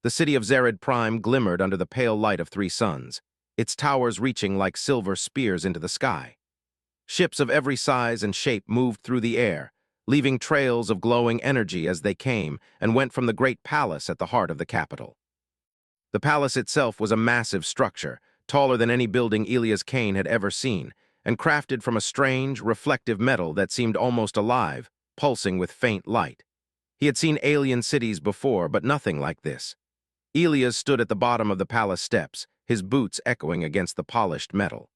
The city of Zerid Prime glimmered under the pale light of three suns, its towers reaching like silver spears into the sky. Ships of every size and shape moved through the air, leaving trails of glowing energy as they came and went from the great palace at the heart of the capital. The palace itself was a massive structure, taller than any building Elias Kane had ever seen, and crafted from a strange, reflective metal that seemed almost alive, pulsing with faint light. He had seen alien cities before, but nothing like this. Elias stood at the bottom of the palace steps, his boots echoing against the polished metal.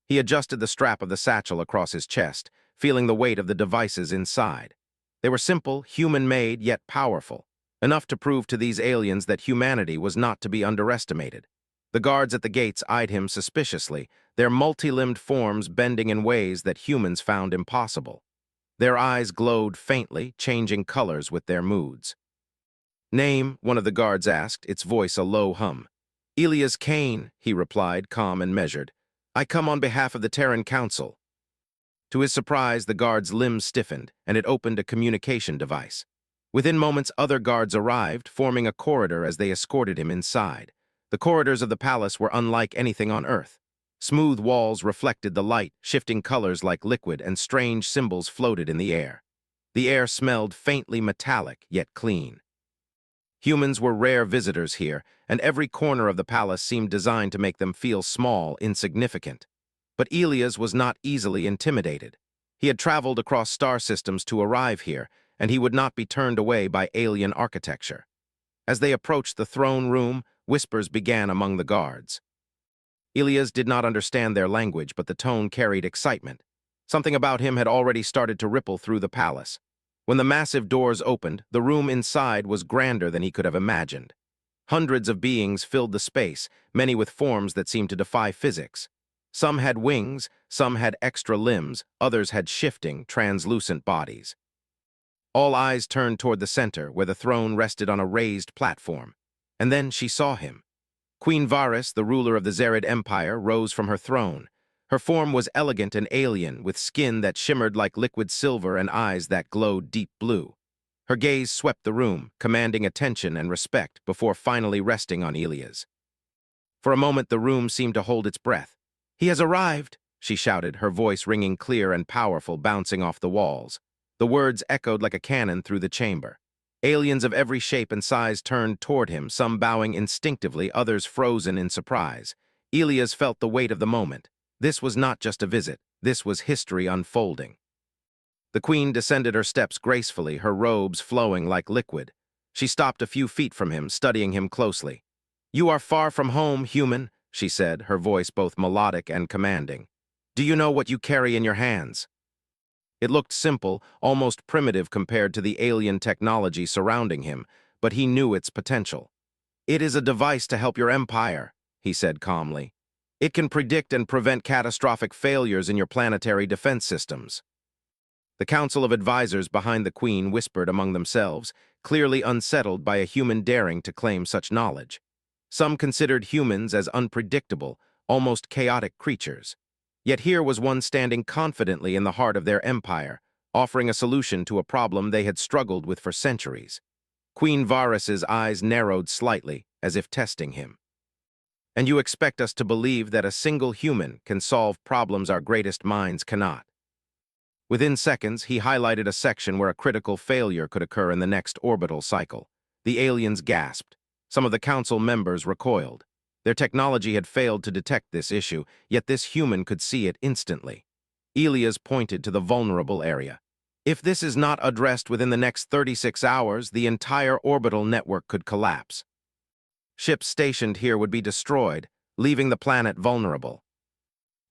He adjusted the strap of the satchel across his chest, feeling the weight of the devices inside. They were simple, human-made, yet powerful, enough to prove to these aliens that humanity was not to be underestimated. The guards at the gates eyed him suspiciously, their multi-limbed forms bending in ways that humans found impossible. Their eyes glowed faintly, changing colors with their moods. "Name," one of the guards asked, its voice a low hum. "Elias Kane," he replied, calm and measured. "I come on behalf of the Terran Council." To his surprise, the guard's limbs stiffened, and it opened a communication device. Within moments, other guards arrived, forming a corridor as they escorted him inside. The corridors of the palace were unlike anything on Earth. Smooth walls reflected the light, shifting colors like liquid, and strange symbols floated in the air. The air smelled faintly metallic, yet clean. Humans were rare visitors here, and every corner of the palace seemed designed to make them feel small, insignificant. But Elias was not easily intimidated. He had traveled across star systems to arrive here, and he would not be turned away by alien architecture. As they approached the throne room, whispers began among the guards. Elias did not understand their language, but the tone carried excitement. Something about him had already started to ripple through the palace. When the massive doors opened, the room inside was grander than he could have imagined. Hundreds of beings filled the space, many with forms that seemed to defy physics. Some had wings, some had extra limbs, others had shifting, translucent bodies. All eyes turned toward the center, where the throne rested on a raised platform. And then she saw him. Queen Varys, the ruler of the Zerid Empire, rose from her throne. Her form was elegant and alien, with skin that shimmered like liquid silver and eyes that glowed deep blue. Her gaze swept the room, commanding attention and respect before finally resting on Elias. For a moment, the room seemed to hold its breath. "He has arrived," she shouted, her voice ringing clear and powerful, bouncing off the walls. The words echoed like a cannon through the chamber. Aliens of every shape and size turned toward him, some bowing instinctively, others frozen in surprise. Elias felt the weight of the moment. This was not just a visit. This was history unfolding. The queen descended her steps gracefully, her robes flowing like liquid. She stopped a few feet from him, studying him closely. "You are far from home, human," she said, her voice both melodic and commanding. "Do you know what you carry in your hands?" It looked simple, almost primitive compared to the alien technology surrounding him, but he knew its potential. "It is a device to help your empire," he said calmly. "It can predict and prevent catastrophic failures in your planetary defense systems." The council of advisors behind the queen whispered among themselves, clearly unsettled by a human daring to claim such knowledge. Some considered humans as unpredictable, almost chaotic creatures. Yet here was one standing confidently in the heart of their empire, offering a solution to a problem they had struggled with for centuries. Queen Varys's eyes narrowed slightly, as if testing him. "And you expect us to believe that a single human can solve problems our greatest minds cannot?" Within seconds, he highlighted a section where a critical failure could occur in the next orbital cycle. The aliens gasped. Some of the council members recoiled. Their technology had failed to detect this issue, yet this human could see it instantly. Elias pointed to the vulnerable area. "If this is not addressed within the next 36 hours, the entire orbital network could collapse. Ships stationed here would be destroyed, leaving the planet vulnerable.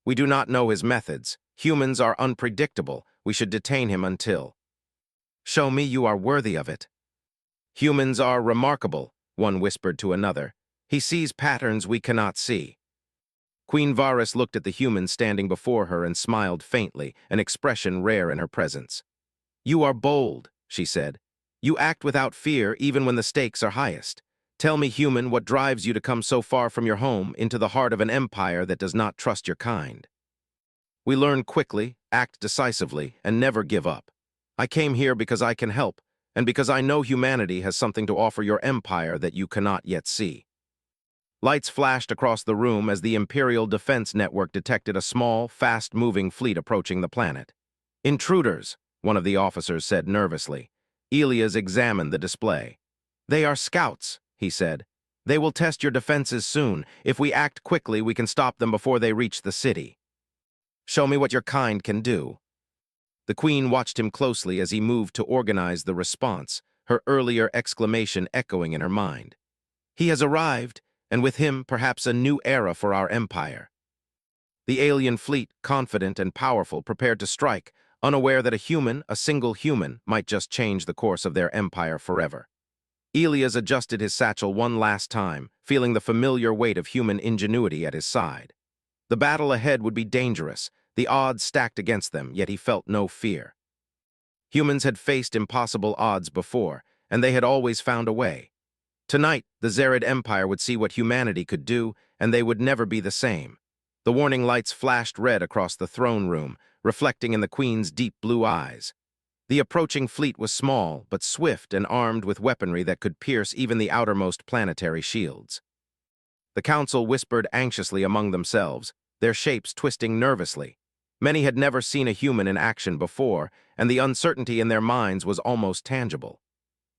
We do not know his methods. Humans are unpredictable. We should detain him until—" "Show me you are worthy of it." "Humans are remarkable," one whispered to another. "He sees patterns we cannot see." Queen Varys looked at the human standing before her and smiled faintly, an expression rare in her presence. "You are bold," she said. "You act without fear even when the stakes are highest. Tell me, human, what drives you to come so far from your home into the heart of an empire that does not trust your kind?" "We learn quickly, act decisively, and never give up. I came here because I can help, and because I know humanity has something to offer your empire that you cannot yet see." Lights flashed across the room as the Imperial Defense Network detected a small, fast-moving fleet approaching the planet. "Intruders," one of the officers said nervously. Elias examined the display. "They are scouts," he said. "They will test your defenses soon. If we act quickly, we can stop them before they reach the city." "Show me what your kind can do." The Queen watched him closely as he moved to organize the response, her earlier exclamation echoing in her mind. "He has arrived, and with him, perhaps a new era for our empire." The alien fleet, confident and powerful, prepared to strike, unaware that a single human, might just change the course of their empire forever. Elias adjusted his satchel one last time, feeling the familiar weight of human ingenuity at his side. The battle ahead would be dangerous, the odds stacked against them, yet he felt no fear. Humans had faced impossible odds before, and they had always found a way. Tonight, the Zerid Empire would see what humanity could do, and they would never be the same. The warning lights flashed red across the throne room, reflecting in the Queen's deep blue eyes. The approaching fleet was small, but swift and armed with weaponry that could pierce even the outermost planetary shields. The Council whispered anxiously among themselves, their shapes twisting nervously. Many had never seen a human in action before, and the uncertainty in their minds was almost tangible.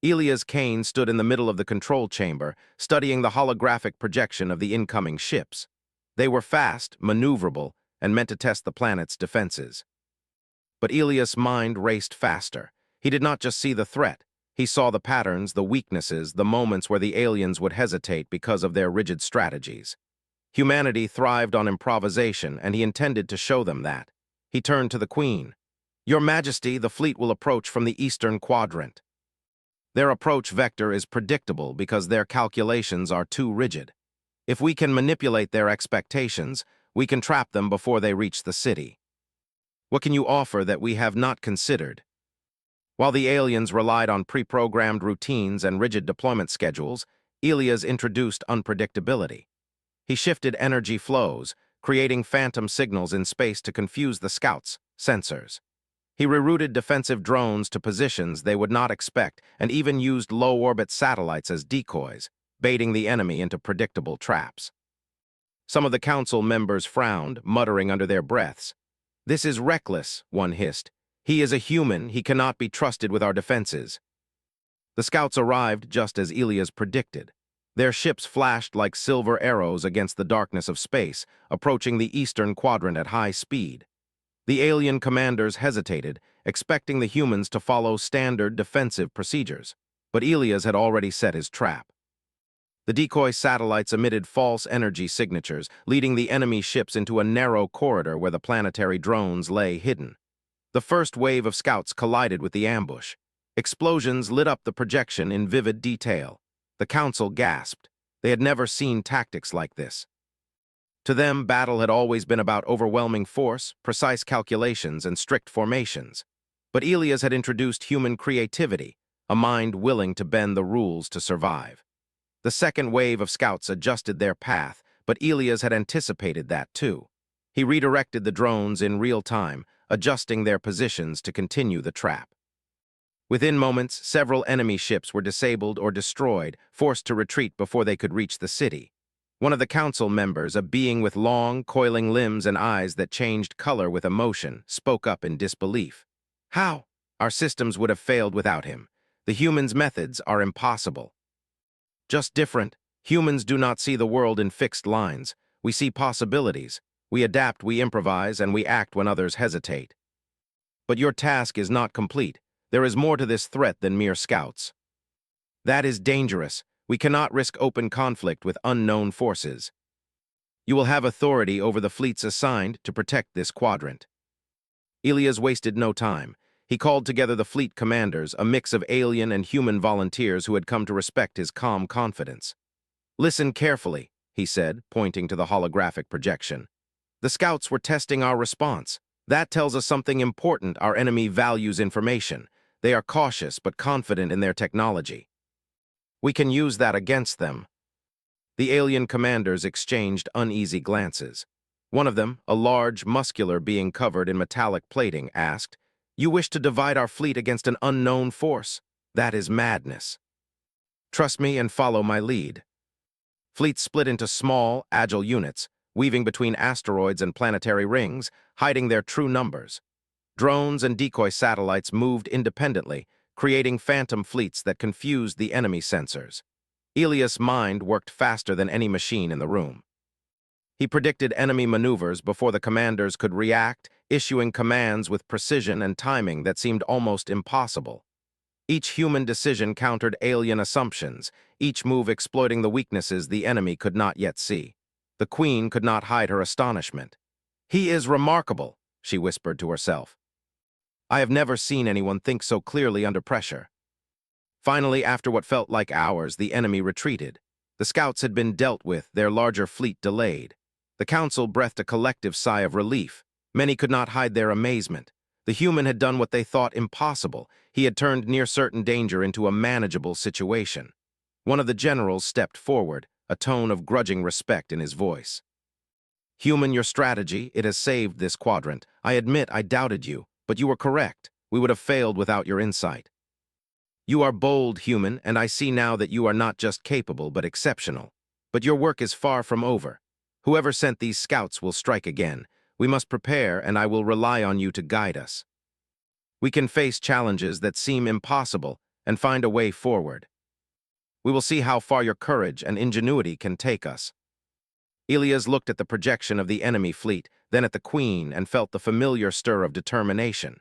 Elias Kane stood in the middle of the control chamber, studying the holographic projection of the incoming ships. They were fast, maneuverable, and meant to test the planet's defenses. But Elias' mind raced faster. He did not just see the threat. He saw the patterns, the weaknesses, the moments where the aliens would hesitate because of their rigid strategies. Humanity thrived on improvisation, and he intended to show them that. He turned to the Queen. "Your Majesty, the fleet will approach from the eastern quadrant. Their approach vector is predictable because their calculations are too rigid. If we can manipulate their expectations, we can trap them before they reach the city. What can you offer that we have not considered?" While the aliens relied on pre-programmed routines and rigid deployment schedules, Elias introduced unpredictability. He shifted energy flows, creating phantom signals in space to confuse the scouts' sensors. He rerouted defensive drones to positions they would not expect and even used low-orbit satellites as decoys, baiting the enemy into predictable traps. Some of the council members frowned, muttering under their breaths. "This is reckless," one hissed. "He is a human, he cannot be trusted with our defenses." The scouts arrived just as Elias predicted. Their ships flashed like silver arrows against the darkness of space, approaching the eastern quadrant at high speed. The alien commanders hesitated, expecting the humans to follow standard defensive procedures, but Elias had already set his trap. The decoy satellites emitted false energy signatures, leading the enemy ships into a narrow corridor where the planetary drones lay hidden. The first wave of scouts collided with the ambush. Explosions lit up the projection in vivid detail. The council gasped. They had never seen tactics like this. To them, battle had always been about overwhelming force, precise calculations, and strict formations. But Elias had introduced human creativity, a mind willing to bend the rules to survive. The second wave of scouts adjusted their path, but Elias had anticipated that too. He redirected the drones in real time, adjusting their positions to continue the trap. Within moments, several enemy ships were disabled or destroyed, forced to retreat before they could reach the city. One of the council members, a being with long, coiling limbs and eyes that changed color with emotion, spoke up in disbelief. "How? Our systems would have failed without him. The humans' methods are impossible." "Just different. Humans do not see the world in fixed lines. We see possibilities. We adapt, we improvise, and we act when others hesitate." "But your task is not complete. There is more to this threat than mere scouts." "That is dangerous. We cannot risk open conflict with unknown forces. You will have authority over the fleets assigned to protect this quadrant." Elias wasted no time. He called together the fleet commanders, a mix of alien and human volunteers who had come to respect his calm confidence. "Listen carefully," he said, pointing to the holographic projection. "The scouts were testing our response. That tells us something important. Our enemy values information. They are cautious but confident in their technology. We can use that against them." The alien commanders exchanged uneasy glances. One of them, a large, muscular being covered in metallic plating, asked, "You wish to divide our fleet against an unknown force?" That is madness. Trust me and follow my lead. Fleets split into small, agile units, weaving between asteroids and planetary rings, hiding their true numbers. Drones and decoy satellites moved independently, creating phantom fleets that confused the enemy sensors. Elias' mind worked faster than any machine in the room. He predicted enemy maneuvers before the commanders could react, issuing commands with precision and timing that seemed almost impossible. Each human decision countered alien assumptions, each move exploiting the weaknesses the enemy could not yet see. The Queen could not hide her astonishment. "He is remarkable," she whispered to herself. "I have never seen anyone think so clearly under pressure." Finally, after what felt like hours, the enemy retreated. The scouts had been dealt with, their larger fleet delayed. The council breathed a collective sigh of relief. Many could not hide their amazement. The human had done what they thought impossible. He had turned near-certain danger into a manageable situation. One of the generals stepped forward, a tone of grudging respect in his voice. "Human, your strategy, it has saved this quadrant. I admit I doubted you, but you were correct. We would have failed without your insight. You are bold, human, and I see now that you are not just capable but exceptional. But your work is far from over. Whoever sent these scouts will strike again. We must prepare, and I will rely on you to guide us. We can face challenges that seem impossible and find a way forward. We will see how far your courage and ingenuity can take us." Elias looked at the projection of the enemy fleet, then at the Queen, and felt the familiar stir of determination.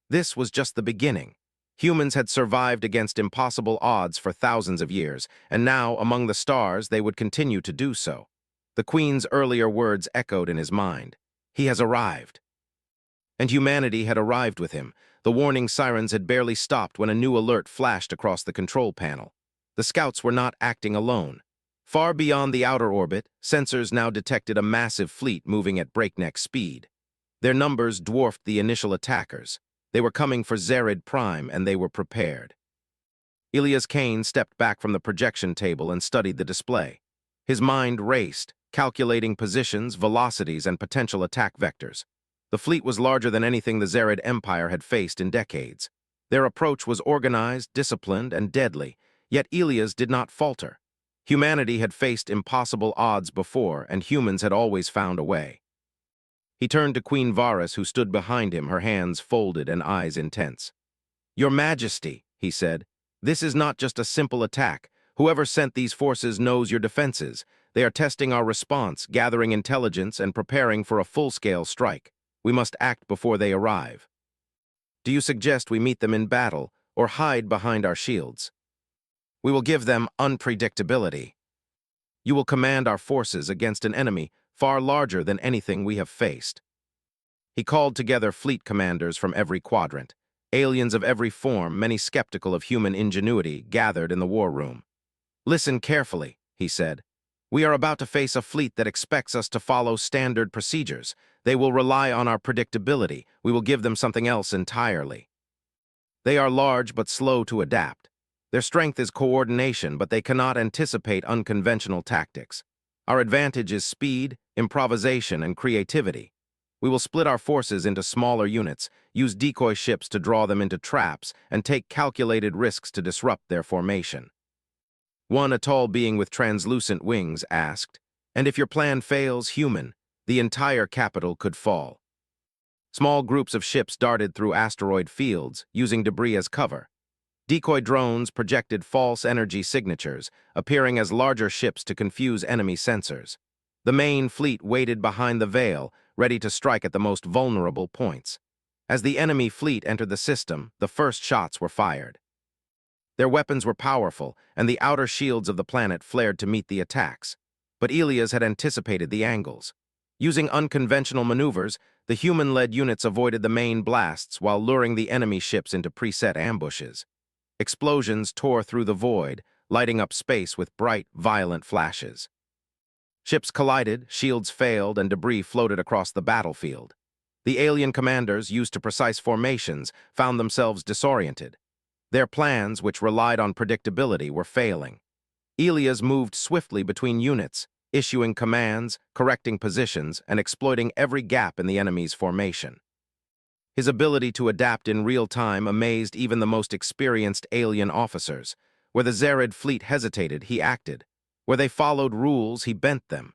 This was just the beginning. Humans had survived against impossible odds for thousands of years, and now, among the stars, they would continue to do so. The Queen's earlier words echoed in his mind. He has arrived. And humanity had arrived with him. The warning sirens had barely stopped when a new alert flashed across the control panel. The scouts were not acting alone. Far beyond the outer orbit, sensors now detected a massive fleet moving at breakneck speed. Their numbers dwarfed the initial attackers. They were coming for Zerid Prime, and they were prepared. Elias Kane stepped back from the projection table and studied the display. His mind raced, calculating positions, velocities, and potential attack vectors. The fleet was larger than anything the Zerid Empire had faced in decades. Their approach was organized, disciplined, and deadly, yet Elias did not falter. Humanity had faced impossible odds before, and humans had always found a way. He turned to Queen Varus, who stood behind him, her hands folded and eyes intense. "Your Majesty," he said, "this is not just a simple attack. Whoever sent these forces knows your defenses. They are testing our response, gathering intelligence, and preparing for a full-scale strike. We must act before they arrive. Do you suggest we meet them in battle or hide behind our shields? We will give them unpredictability. You will command our forces against an enemy far larger than anything we have faced." He called together fleet commanders from every quadrant. Aliens of every form, many skeptical of human ingenuity, gathered in the war room. "Listen carefully," he said. "We are about to face a fleet that expects us to follow standard procedures. They will rely on our predictability. We will give them something else entirely. They are large but slow to adapt. Their strength is coordination, but they cannot anticipate unconventional tactics. Our advantage is speed, improvisation, and creativity. We will split our forces into smaller units, use decoy ships to draw them into traps, and take calculated risks to disrupt their formation." One, a tall being with translucent wings, asked, "And if your plan fails, human, the entire capital could fall." Small groups of ships darted through asteroid fields, using debris as cover. Decoy drones projected false energy signatures, appearing as larger ships to confuse enemy sensors. The main fleet waited behind the veil, ready to strike at the most vulnerable points. As the enemy fleet entered the system, the first shots were fired. Their weapons were powerful, and the outer shields of the planet flared to meet the attacks. But Elias had anticipated the angles. Using unconventional maneuvers, the human-led units avoided the main blasts while luring the enemy ships into preset ambushes. Explosions tore through the void, lighting up space with bright, violent flashes. Ships collided, shields failed, and debris floated across the battlefield. The alien commanders, used to precise formations, found themselves disoriented. Their plans, which relied on predictability, were failing. Elias moved swiftly between units, issuing commands, correcting positions, and exploiting every gap in the enemy's formation. His ability to adapt in real time amazed even the most experienced alien officers. Where the Zerid fleet hesitated, he acted. Where they followed rules, he bent them.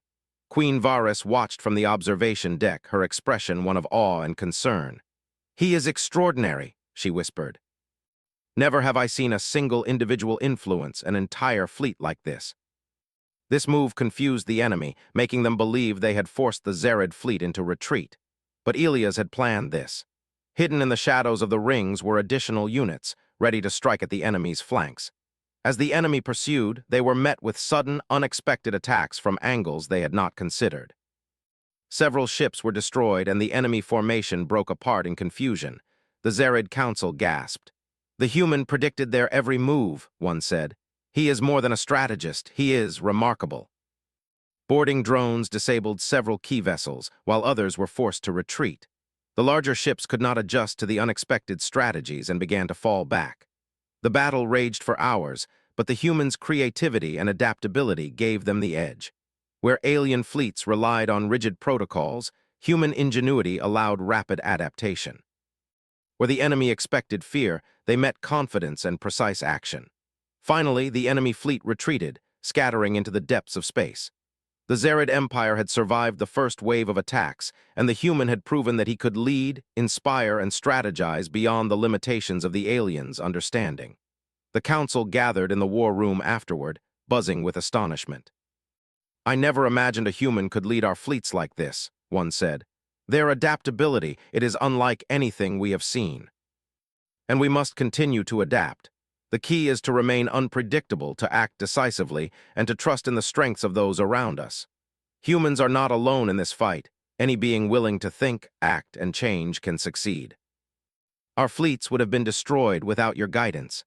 Queen Varys watched from the observation deck, her expression one of awe and concern. "He is extraordinary," she whispered. "Never have I seen a single individual influence an entire fleet like this." This move confused the enemy, making them believe they had forced the Zerid fleet into retreat. But Ilias had planned this. Hidden in the shadows of the rings were additional units, ready to strike at the enemy's flanks. As the enemy pursued, they were met with sudden, unexpected attacks from angles they had not considered. Several ships were destroyed and the enemy formation broke apart in confusion. The Zerid council gasped. "The human predicted their every move," one said. "He is more than a strategist, he is remarkable." Boarding drones disabled several key vessels, while others were forced to retreat. The larger ships could not adjust to the unexpected strategies and began to fall back. The battle raged for hours, but the humans' creativity and adaptability gave them the edge. Where alien fleets relied on rigid protocols, human ingenuity allowed rapid adaptation. Where the enemy expected fear, they met confidence and precise action. Finally, the enemy fleet retreated, scattering into the depths of space. The Zerid Empire had survived the first wave of attacks, and the human had proven that he could lead, inspire, and strategize beyond the limitations of the aliens' understanding. The council gathered in the war room afterward, buzzing with astonishment. "I never imagined a human could lead our fleets like this," one said. "Their adaptability, it is unlike anything we have seen. And we must continue to adapt. The key is to remain unpredictable, to act decisively, and to trust in the strengths of those around us. Humans are not alone in this fight. Any being willing to think, act, and change can succeed. Our fleets would have been destroyed without your guidance."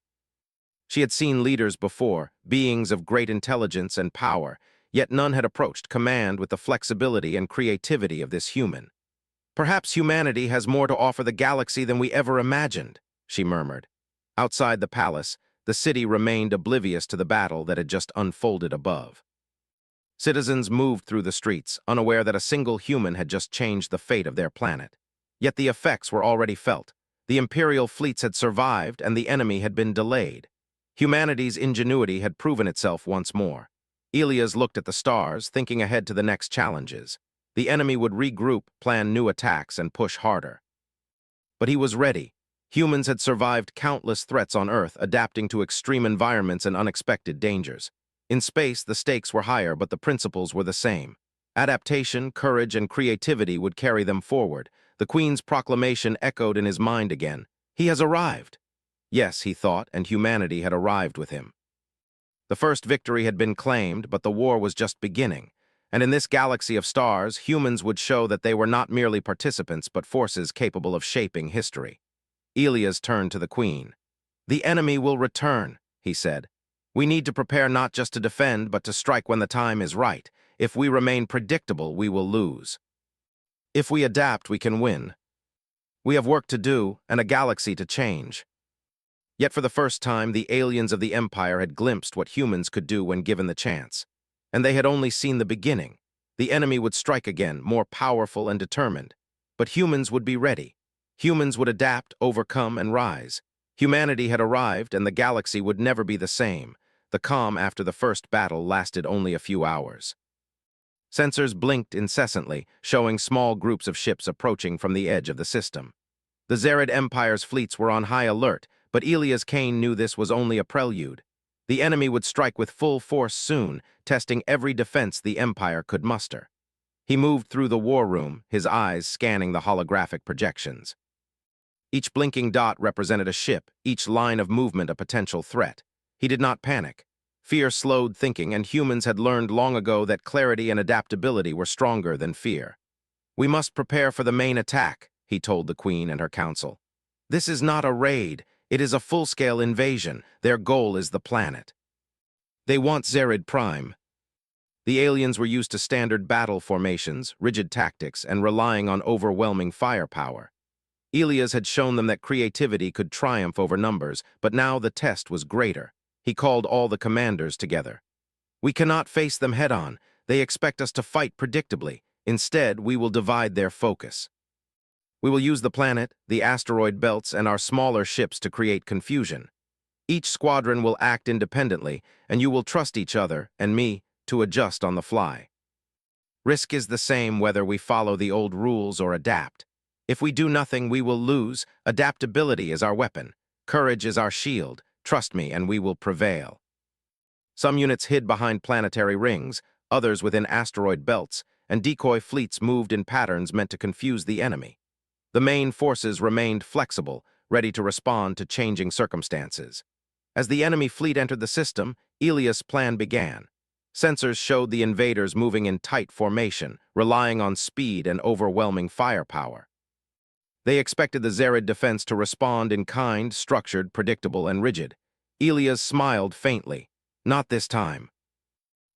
She had seen leaders before, beings of great intelligence and power, yet none had approached command with the flexibility and creativity of this human. "Perhaps humanity has more to offer the galaxy than we ever imagined," she murmured. Outside the palace, the city remained oblivious to the battle that had just unfolded above. Citizens moved through the streets, unaware that a single human had just changed the fate of their planet. Yet the effects were already felt. The Imperial fleets had survived, and the enemy had been delayed. Humanity's ingenuity had proven itself once more. Ilias looked at the stars, thinking ahead to the next challenges. The enemy would regroup, plan new attacks, and push harder. But he was ready. Humans had survived countless threats on Earth, adapting to extreme environments and unexpected dangers. In space, the stakes were higher, but the principles were the same. Adaptation, courage, and creativity would carry them forward. The Queen's proclamation echoed in his mind again. "He has arrived." Yes, he thought, and humanity had arrived with him. The first victory had been claimed, but the war was just beginning. And in this galaxy of stars, humans would show that they were not merely participants, but forces capable of shaping history. Ilias turned to the Queen. "The enemy will return," he said. "We need to prepare not just to defend, but to strike when the time is right. If we remain predictable, we will lose. If we adapt, we can win. We have work to do and a galaxy to change." Yet for the first time, the aliens of the Empire had glimpsed what humans could do when given the chance. And they had only seen the beginning. The enemy would strike again, more powerful and determined. But humans would be ready. Humans would adapt, overcome, and rise. Humanity had arrived, and the galaxy would never be the same. The calm after the first battle lasted only a few hours. Sensors blinked incessantly, showing small groups of ships approaching from the edge of the system. The Zerid Empire's fleets were on high alert, but Ilias Kane knew this was only a prelude. The enemy would strike with full force soon, testing every defense the Empire could muster. He moved through the war room, his eyes scanning the holographic projections. Each blinking dot represented a ship, each line of movement a potential threat. He did not panic. Fear slowed thinking, and humans had learned long ago that clarity and adaptability were stronger than fear. "We must prepare for the main attack," he told the Queen and her council. "This is not a raid. It is a full-scale invasion. Their goal is the planet. They want Zerid Prime." The aliens were used to standard battle formations, rigid tactics, and relying on overwhelming firepower. Ilias had shown them that creativity could triumph over numbers, but now the test was greater. He called all the commanders together. "We cannot face them head-on. They expect us to fight predictably. Instead, we will divide their focus." We will use the planet, the asteroid belts, and our smaller ships to create confusion. Each squadron will act independently, and you will trust each other, and me, to adjust on the fly. Risk is the same whether we follow the old rules or adapt. If we do nothing, we will lose. Adaptability is our weapon. Courage is our shield. Trust me, and we will prevail. Some units hid behind planetary rings, others within asteroid belts, and decoy fleets moved in patterns meant to confuse the enemy. The main forces remained flexible, ready to respond to changing circumstances. As the enemy fleet entered the system, Elias' plan began. Sensors showed the invaders moving in tight formation, relying on speed and overwhelming firepower. They expected the Zerid defense to respond in kind, structured, predictable, and rigid. Elias smiled faintly. Not this time.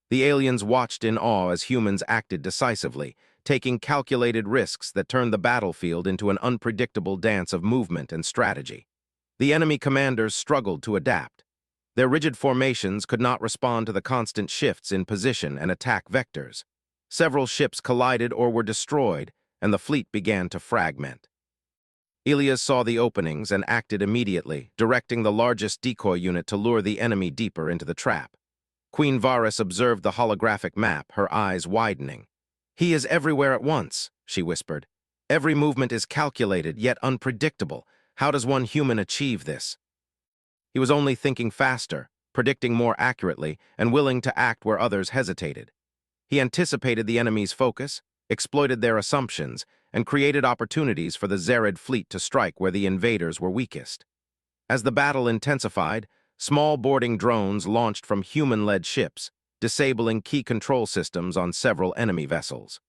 The aliens watched in awe as humans acted decisively, taking calculated risks that turned the battlefield into an unpredictable dance of movement and strategy. The enemy commanders struggled to adapt. Their rigid formations could not respond to the constant shifts in position and attack vectors. Several ships collided or were destroyed, and the fleet began to fragment. Elias saw the openings and acted immediately, directing the largest decoy unit to lure the enemy deeper into the trap. Queen Varys observed the holographic map, her eyes widening. "He is everywhere at once," she whispered. "Every movement is calculated, yet unpredictable. How does one human achieve this?" He was only thinking faster, predicting more accurately, and willing to act where others hesitated. He anticipated the enemy's focus, exploited their assumptions, and created opportunities for the Zerid fleet to strike where the invaders were weakest. As the battle intensified, small boarding drones launched from human-led ships, disabling key control systems on several enemy vessels.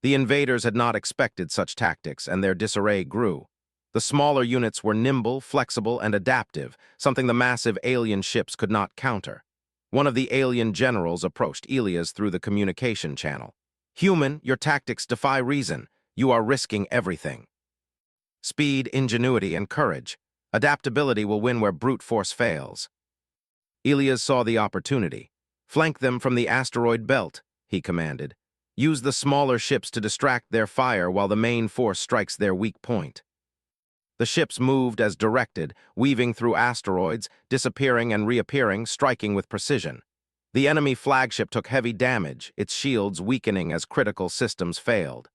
The invaders had not expected such tactics, and their disarray grew. The smaller units were nimble, flexible, and adaptive, something the massive alien ships could not counter. One of the alien generals approached Elias through the communication channel. "Human, your tactics defy reason. You are risking everything. Speed, ingenuity, and courage. Adaptability will win where brute force fails." Elias saw the opportunity. "Flank them from the asteroid belt," he commanded. "Use the smaller ships to distract their fire while the main force strikes their weak point." The ships moved as directed, weaving through asteroids, disappearing and reappearing, striking with precision. The enemy flagship took heavy damage, its shields weakening as critical systems failed.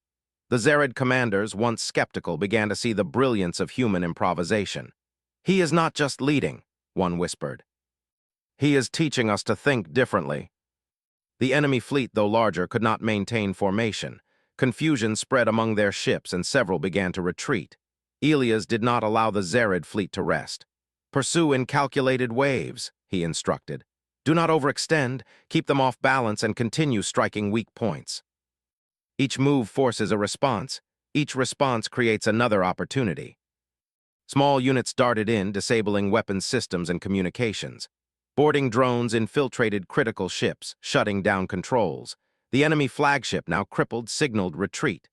The Zerid commanders, once skeptical, began to see the brilliance of human improvisation. "He is not just leading," one whispered. "He is teaching us to think differently." The enemy fleet, though larger, could not maintain formation. Confusion spread among their ships, and several began to retreat. Elias did not allow the Zerid fleet to rest. "Pursue in calculated waves," he instructed. "Do not overextend, keep them off balance, and continue striking weak points." Each move forces a response. Each response creates another opportunity. Small units darted in, disabling weapons systems and communications. Boarding drones infiltrated critical ships, shutting down controls. The enemy flagship, now crippled, signaled retreat.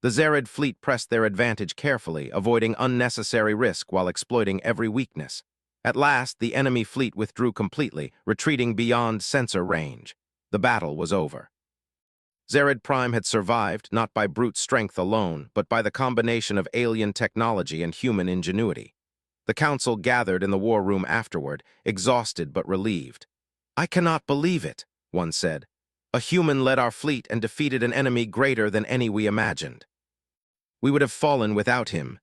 The Zerid fleet pressed their advantage carefully, avoiding unnecessary risk while exploiting every weakness. At last, the enemy fleet withdrew completely, retreating beyond sensor range. The battle was over. Zerid Prime had survived, not by brute strength alone, but by the combination of alien technology and human ingenuity. The council gathered in the war room afterward, exhausted but relieved. "I cannot believe it," one said. "A human led our fleet and defeated an enemy greater than any we imagined. We would have fallen without him.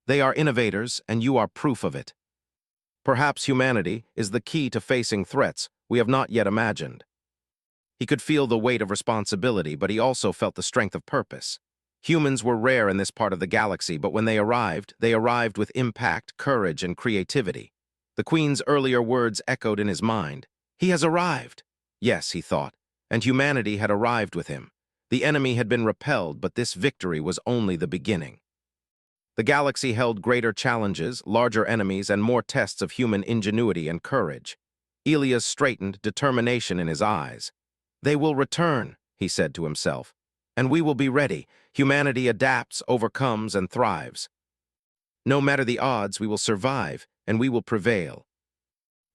They are innovators, and you are proof of it. Perhaps humanity is the key to facing threats we have not yet imagined." He could feel the weight of responsibility, but he also felt the strength of purpose. Humans were rare in this part of the galaxy, but when they arrived with impact, courage, and creativity. The Queen's earlier words echoed in his mind. "He has arrived." Yes, he thought, and humanity had arrived with him. The enemy had been repelled, but this victory was only the beginning. The galaxy held greater challenges, larger enemies, and more tests of human ingenuity and courage. Elias straightened, determination in his eyes. "They will return," he said to himself, "and we will be ready. Humanity adapts, overcomes, and thrives. No matter the odds, we will survive, and we will prevail."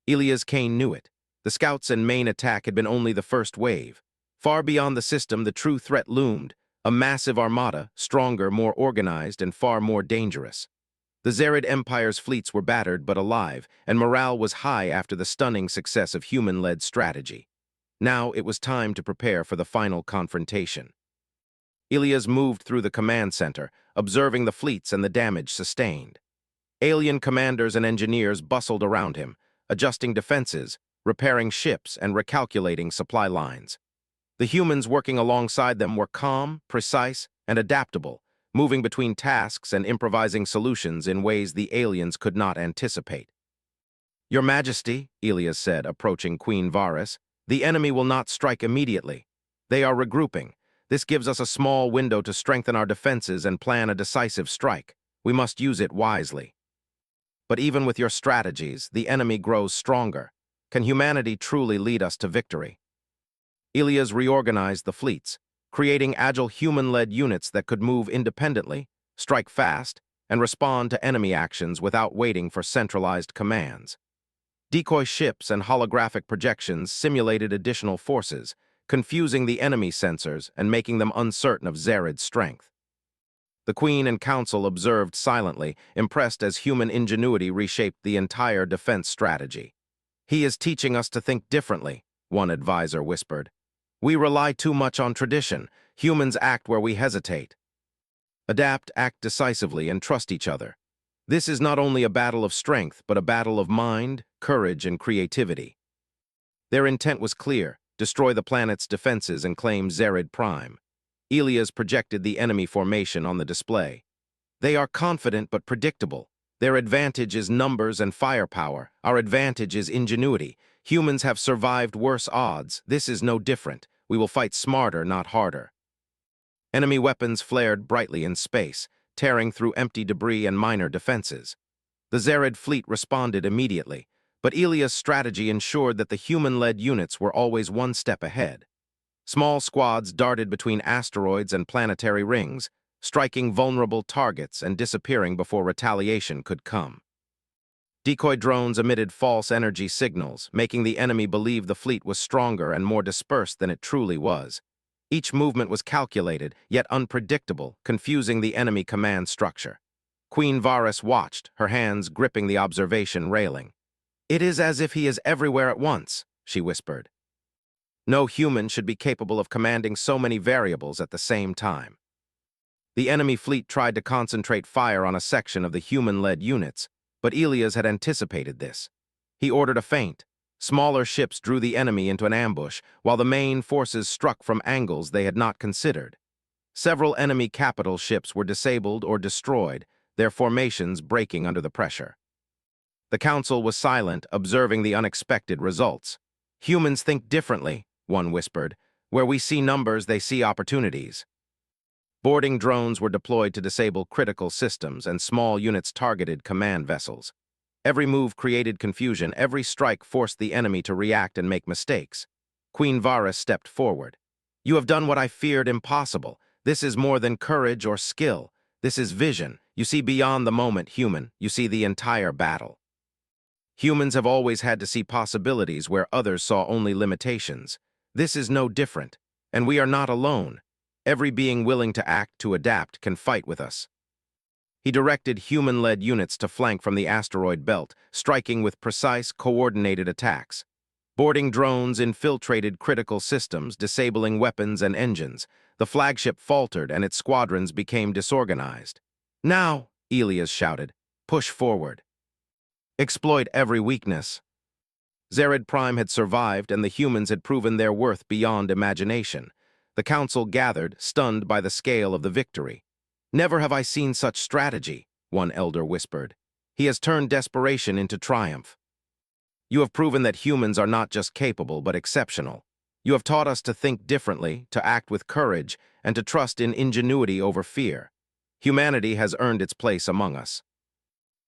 Elias Kane knew it. The scouts and main attack had been only the first wave. Far beyond the system, the true threat loomed, A massive armada, stronger, more organized, and far more dangerous. The Zerid Empire's fleets were battered but alive, and morale was high after the stunning success of human-led strategy. Now it was time to prepare for the final confrontation. Ilias moved through the command center, observing the fleets and the damage sustained. Alien commanders and engineers bustled around him, adjusting defenses, repairing ships, and recalculating supply lines. The humans working alongside them were calm, precise, and adaptable, moving between tasks and improvising solutions in ways the aliens could not anticipate. "Your Majesty," Ilias said, approaching Queen Varys, "the enemy will not strike immediately. They are regrouping. This gives us a small window to strengthen our defenses and plan a decisive strike. We must use it wisely." "But even with your strategies, the enemy grows stronger. Can humanity truly lead us to victory?" Ilias reorganized the fleets, creating agile human-led units that could move independently, strike fast, and respond to enemy actions without waiting for centralized commands. Decoy ships and holographic projections simulated additional forces, confusing the enemy sensors and making them uncertain of Zerid's strength. The Queen and Council observed silently, impressed as human ingenuity reshaped the entire defense strategy. "He is teaching us to think differently," one advisor whispered. "We rely too much on tradition. Humans act where we hesitate. Adapt, act decisively, and trust each other. This is not only a battle of strength, but a battle of mind, courage, and creativity." Their intent was clear: destroy the planet's defenses and claim Zerid Prime. Ilias projected the enemy formation on the display. "They are confident but predictable. Their advantage is numbers and firepower. Our advantage is ingenuity. Humans have survived worse odds. This is no different. We will fight smarter, not harder." Enemy weapons flared brightly in space, tearing through empty debris and minor defenses. The Zerid fleet responded immediately, but Ilias' strategy ensured that the human-led units were always one step ahead. Small squads darted between asteroids and planetary rings, striking vulnerable targets and disappearing before retaliation could come. Decoy drones emitted false energy signals, making the enemy believe the fleet was stronger and more dispersed than it truly was. Each movement was calculated, yet unpredictable, confusing the enemy command structure. Queen Varys watched, her hands gripping the observation railing. "It is as if he is everywhere at once," she whispered. No human should be capable of commanding so many variables at the same time. The enemy fleet tried to concentrate fire on a section of the human-led units, but Ilias had anticipated this. He ordered a feint. Smaller ships drew the enemy into an ambush, while the main forces struck from angles they had not considered. Several enemy capital ships were disabled or destroyed, their formations breaking under the pressure. The council was silent, observing the unexpected results. "Humans think differently," one whispered. "Where we see numbers, they see opportunities." Boarding drones were deployed to disable critical systems, and small units targeted command vessels. Every move created confusion. Every strike forced the enemy to react and make mistakes. Queen Varys stepped forward. "You have done what I feared impossible. This is more than courage or skill. This is vision. You see beyond the moment, human. You see the entire battle." Humans have always had to see possibilities where others saw only limitations. This is no different, and we are not alone. Every being willing to act, to adapt, can fight with us. He directed human-led units to flank from the asteroid belt, striking with precise, coordinated attacks. Boarding drones infiltrated critical systems, disabling weapons and engines. The flagship faltered and its squadrons became disorganized. "Now," Ilias shouted, "push forward. Exploit every weakness." Zerid Prime had survived, and the humans had proven their worth beyond imagination. The council gathered, stunned by the scale of the victory. "Never have I seen such strategy," one elder whispered. "He has turned desperation into triumph. You have proven that humans are not just capable, but exceptional. You have taught us to think differently, to act with courage, and to trust in ingenuity over fear. Humanity has earned its place among us.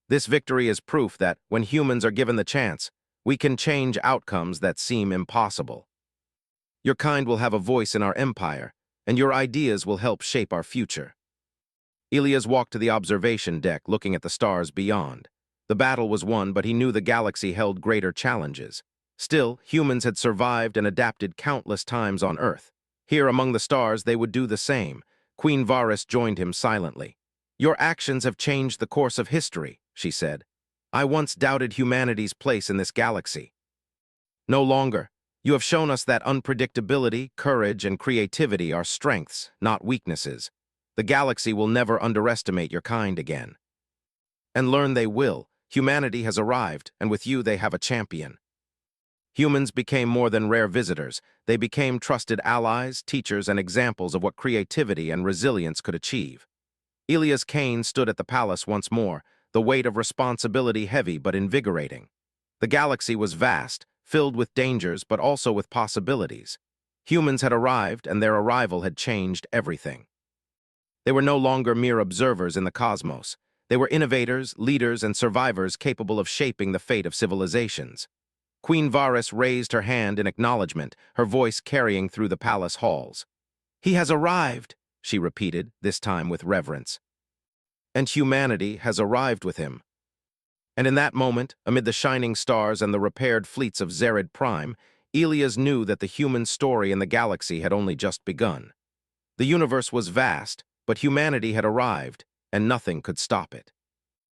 This victory is proof that, when humans are given the chance, we can change outcomes that seem impossible. Your kind will have a voice in our empire, and your ideas will help shape our future." Ilias walked to the observation deck, looking at the stars beyond. The battle was won, but he knew the galaxy held greater challenges. Still, humans had survived and adapted countless times on Earth. Here among the stars, they would do the same, Queen Varys joined him silently. "Your actions have changed the course of history," she said. "I once doubted humanity's place in this galaxy. No longer. You have shown us that unpredictability, courage, and creativity are strengths, not weaknesses. The galaxy will never underestimate your kind again." And learn they will. Humanity has arrived, and with you they have a champion. Humans became more than rare visitors. They became trusted allies, teachers, and examples of what creativity and resilience could achieve. Elias Kane stood at the palace once more, the weight of responsibility heavy but invigorating. The galaxy was vast, filled with dangers but also with possibilities. Humans had arrived, and their arrival had changed everything. They were no longer mere observers in the cosmos. They were innovators, leaders, and survivors capable of shaping the fate of civilizations. Queen Varys raised her hand in acknowledgement, her voice carrying through the palace halls. "He has arrived," she repeated, this time with reverence. "And humanity has arrived with him." And in that moment, amid the shining stars and the repaired fleets of Zerid Prime, Elias knew that the human story in the galaxy had only just begun. The universe was vast, but humanity had arrived, and nothing could stop it.